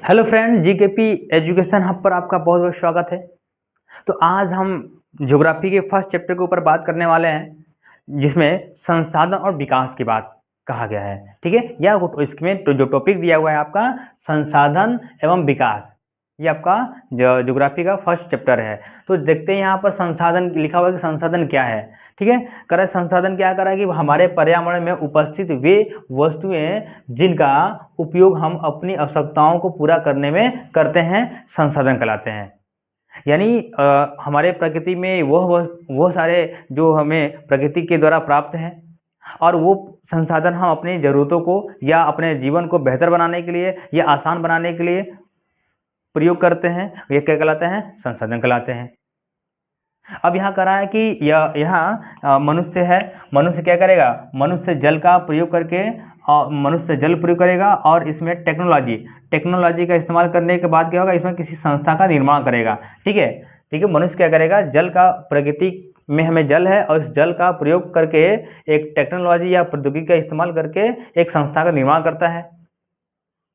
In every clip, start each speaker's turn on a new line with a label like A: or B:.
A: Hello friend, GKP education hub पर आपका बहुत बहुत स्वागत है। तो आज हम ज्योग्राफी के फर्स्ट चैप्टर के ऊपर बात करने वाले हैं, जिसमें संसाधन और विकास की बात कहा गया है। ठीक है, या इसमें तो जो टॉपिक दिया हुआ है आपका संसाधन एवं विकास, ये आपका ज्योग्राफी का फर्स्ट चैप्टर है। तो देखते हैं यहाँ पर संसाधन लिखा हुआ है कि संसाधन क्या है। ठीक है, करा संसाधन क्या करा कि हमारे पर्यावरण में उपस्थित वे वस्तुएं जिनका उपयोग हम अपनी आवश्यकताओं को पूरा करने में करते हैं, संसाधन कहलाते हैं। यानी हमारे प्रकृति में वो सारे जो हमें प्रकृति के द्वारा प्राप्त हैं, और वो संसाधन हम अपनी ज़रूरतों को या अपने जीवन को बेहतर बनाने के लिए या आसान बनाने के लिए प्रयोग करते हैं। ये क्या कहलाते हैं? संसाधन कहलाते हैं। अब यहाँ करा है कि यहाँ मनुष्य है। मनुष्य क्या करेगा? मनुष्य जल का प्रयोग करके मनुष्य जल प्रयोग करेगा, और इसमें टेक्नोलॉजी का इस्तेमाल करने के बाद क्या होगा, इसमें किसी संस्था का निर्माण करेगा। ठीक है, मनुष्य क्या करेगा? जल का, प्रकृति में हमें जल है और इस जल का प्रयोग करके एक टेक्नोलॉजी या प्रौद्योगिकी का इस्तेमाल करके एक संस्था का निर्माण करता है।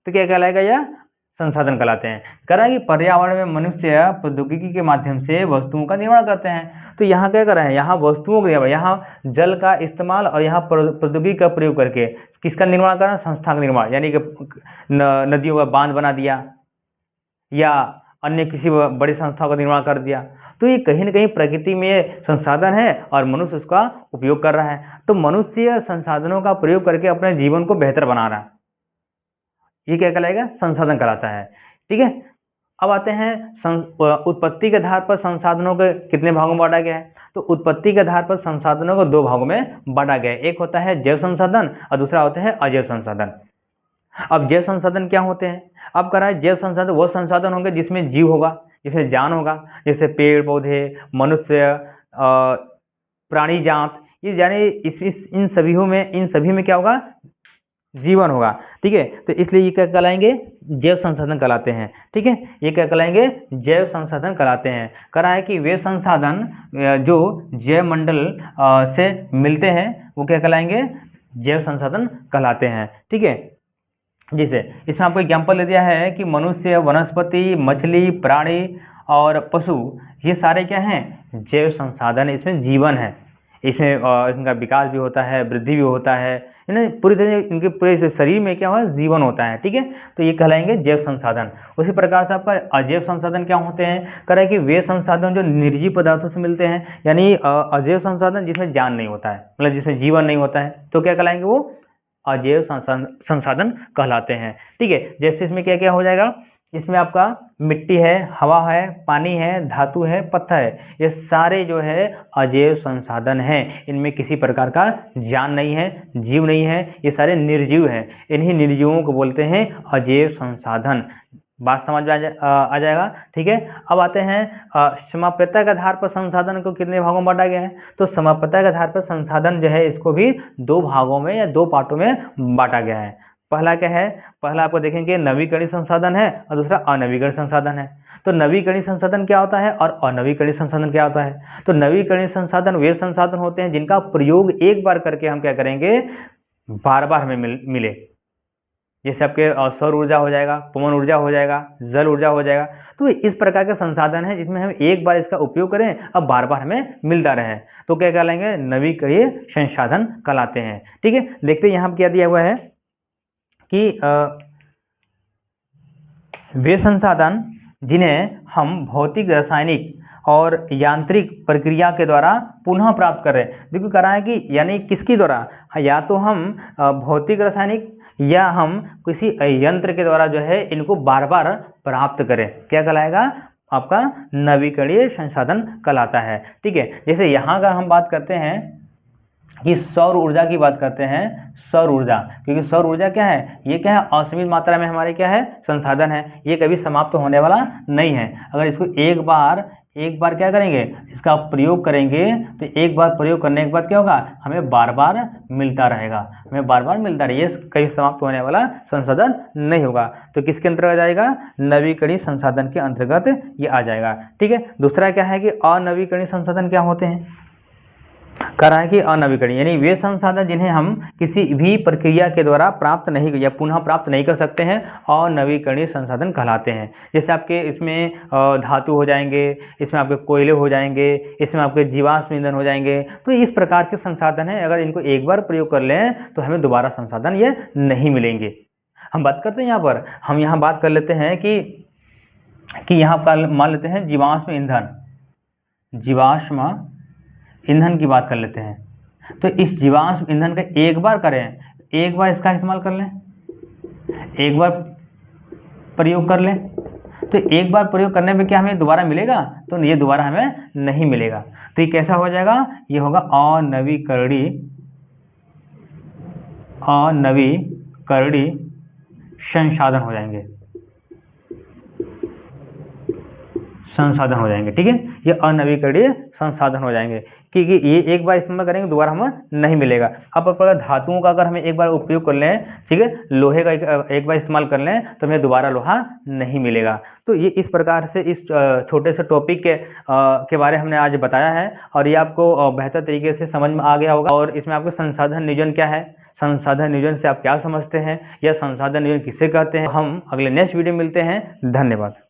A: तो क्या कहलाएगा? यह संसाधन कहलाते हैं। करा कि पर्यावरण में मनुष्य प्रौद्योगिकी के माध्यम से वस्तुओं का निर्माण करते हैं। तो यहाँ क्या कर रहे हैं? यहाँ वस्तुओं का, यहाँ जल का इस्तेमाल और यहाँ प्रौद्योगिकी का प्रयोग करके किसका निर्माण करना? संस्था का निर्माण, यानी कि नदियों का बांध बना दिया या अन्य किसी बड़ी संस्था का निर्माण कर दिया। तो ये कहीं न कहीं प्रकृति में संसाधन है और मनुष्य उसका उपयोग कर रहा है। तो मनुष्य संसाधनों का प्रयोग करके अपने जीवन को बेहतर बना रहा है। ये क्या कहलाएगा? संसाधन कहलाता है। ठीक है, अब आते हैं उत्पत्ति के आधार पर संसाधनों के कितने भागों में बांटा गया है। तो उत्पत्ति के आधार पर संसाधनों को दो भागों में बांटा गया है। एक होता है जैव संसाधन और दूसरा होता है अजैव संसाधन। अब जैव संसाधन क्या होते हैं? अब कह रहा है जैव संसाधन वो संसाधन होंगे जिसमें जीव होगा, जिसमें जान होगा, जैसे पेड़ पौधे, मनुष्य, प्राणी जात, ये यानी इन सभी में क्या होगा? जीवन होगा। ठीक है, तो इसलिए ये क्या कहलाएंगे? जैव संसाधन कहलाते हैं। ठीक है, ये क्या कहलाएंगे? जैव संसाधन कहलाते हैं। करा है कि वे संसाधन जो जैव मंडल से मिलते हैं वो क्या कहलाएंगे? जैव संसाधन कहलाते हैं। ठीक है, जैसे इसमें आपको एग्जाम्पल दे दिया है कि मनुष्य, वनस्पति, मछली, प्राणी और पशु, ये सारे क्या हैं? जैव संसाधन, इसमें जीवन है। इसमें इनका विकास भी होता है, वृद्धि भी होता है, पूरी तरह इनके पूरे शरीर में क्या हुआ? जीवन होता है। ठीक है, तो ये कहलाएंगे जैव संसाधन। उसी प्रकार से आपका अजैव संसाधन क्या होते हैं? कह रहा है कि वे संसाधन जो निर्जीव पदार्थों से मिलते हैं, यानी अजैव संसाधन जिसमें जान नहीं होता है, मतलब जिसमें जीवन नहीं होता है, तो क्या कहलाएंगे? वो अजैव संसाधन कहलाते हैं। ठीक है, जैसे इसमें क्या क्या हो जाएगा? इसमें आपका मिट्टी है, हवा है, पानी है, धातु है, पत्थर है, ये सारे जो है अजैव संसाधन हैं। इनमें किसी प्रकार का जान नहीं है, जीव नहीं है, ये सारे निर्जीव हैं। इन्हीं निर्जीवों को बोलते हैं अजैव संसाधन। बात समझ में आ जाएगा। ठीक है, अब आते हैं समाप्यता के आधार पर संसाधन को कितने भागों में बांटा गया है। तो समाप्यता के आधार पर संसाधन जो है इसको भी दो भागों में या दो पार्टों में बांटा गया है। पहला क्या है? पहला आपको देखेंगे नवीकरणीय संसाधन है और दूसरा अनवीकरणीय संसाधन है। तो नवीकरणीय संसाधन क्या होता है और अनवीकरणीय संसाधन क्या होता है? तो नवीकरणीय संसाधन वे संसाधन होते हैं जिनका प्रयोग एक बार करके हम क्या करेंगे? बार बार हमें मिले। जैसे आपके सौर ऊर्जा हो जाएगा, पवन ऊर्जा हो जाएगा, जल ऊर्जा हो जाएगा। तो इस प्रकार के संसाधन है जिसमें हम एक बार इसका उपयोग करें, अब बार बार हमें मिलता रहे, तो क्या कहलाएंगे? नवीकरणीय संसाधन कहलाते हैं। ठीक है, देखते हैं यहाँ क्या दिया हुआ है कि वे संसाधन जिन्हें हम भौतिक, रासायनिक और यांत्रिक प्रक्रिया के द्वारा पुनः प्राप्त कर रहे हैं। देखो करा है कि यानी किसके द्वारा? या तो हम भौतिक, रासायनिक, या हम किसी यंत्र के द्वारा जो है इनको बार बार प्राप्त करें, क्या कहलाएगा? आपका नवीकरणीय संसाधन कहलाता है। ठीक है, जैसे यहाँ का हम बात करते हैं कि सौर ऊर्जा की बात करते हैं। सौर ऊर्जा, क्योंकि सौर ऊर्जा क्या है? ये क्या है? असीमित मात्रा में हमारे क्या है? संसाधन है। ये कभी समाप्त तो होने वाला नहीं है। अगर इसको एक बार क्या करेंगे? इसका प्रयोग करेंगे, तो एक बार प्रयोग करने के बाद क्या होगा? हमें बार बार मिलता रहेगा, हमें बार बार मिलता रहेगा। ये कभी समाप्त होने वाला संसाधन नहीं होगा। तो किसके अंतर्गत आ जाएगा? नवीकरणीय संसाधन के अंतर्गत ये आ जाएगा। ठीक है, दूसरा क्या है कि अनवीकरणीय संसाधन क्या होते हैं? कह रहा है कि अनवीकरणीय यानी वे संसाधन जिन्हें हम किसी भी प्रक्रिया के द्वारा प्राप्त नहीं या पुनः प्राप्त नहीं कर सकते हैं, अनवीकरणीय संसाधन कहलाते हैं। जैसे आपके इसमें धातु हो जाएंगे, इसमें आपके कोयले हो जाएंगे, इसमें आपके जीवाश्म ईंधन हो जाएंगे। तो इस प्रकार के संसाधन हैं, अगर इनको एक बार प्रयोग कर लें तो हमें दोबारा संसाधन ये नहीं मिलेंगे। हम बात करते हैं हम यहाँ बात कर लेते हैं कि यहाँ का मान लेते हैं जीवाश्म ईंधन की बात कर लेते हैं। तो इस जीवाश्म ईंधन का एक बार करें, एक बार इसका इस्तेमाल कर लें, एक बार प्रयोग कर लें, तो एक बार प्रयोग करने में क्या हमें दोबारा मिलेगा? तो ये दोबारा हमें नहीं मिलेगा। तो ये कैसा हो जाएगा? ये होगा अनवीकरणीय संसाधन हो जाएंगे, ठीक है। ये अनवीकरणीय संसाधन हो जाएंगे क्योंकि ये एक बार इस्तेमाल करेंगे दोबारा हमें नहीं मिलेगा। अब अगर धातुओं का अगर हमें एक बार उपयोग कर लें, ठीक है, लोहे का एक बार इस्तेमाल कर लें तो हमें दोबारा लोहा नहीं मिलेगा। तो ये इस प्रकार से इस छोटे से टॉपिक के बारे हमने आज बताया है और ये आपको बेहतर तरीके से समझ में आ गया होगा। और इसमें आपको संसाधन नियोजन क्या है, संसाधन नियोजन से आप क्या समझते हैं या संसाधन नियोजन किसे कहते हैं, हम अगले नेक्स्ट वीडियो में मिलते हैं। धन्यवाद।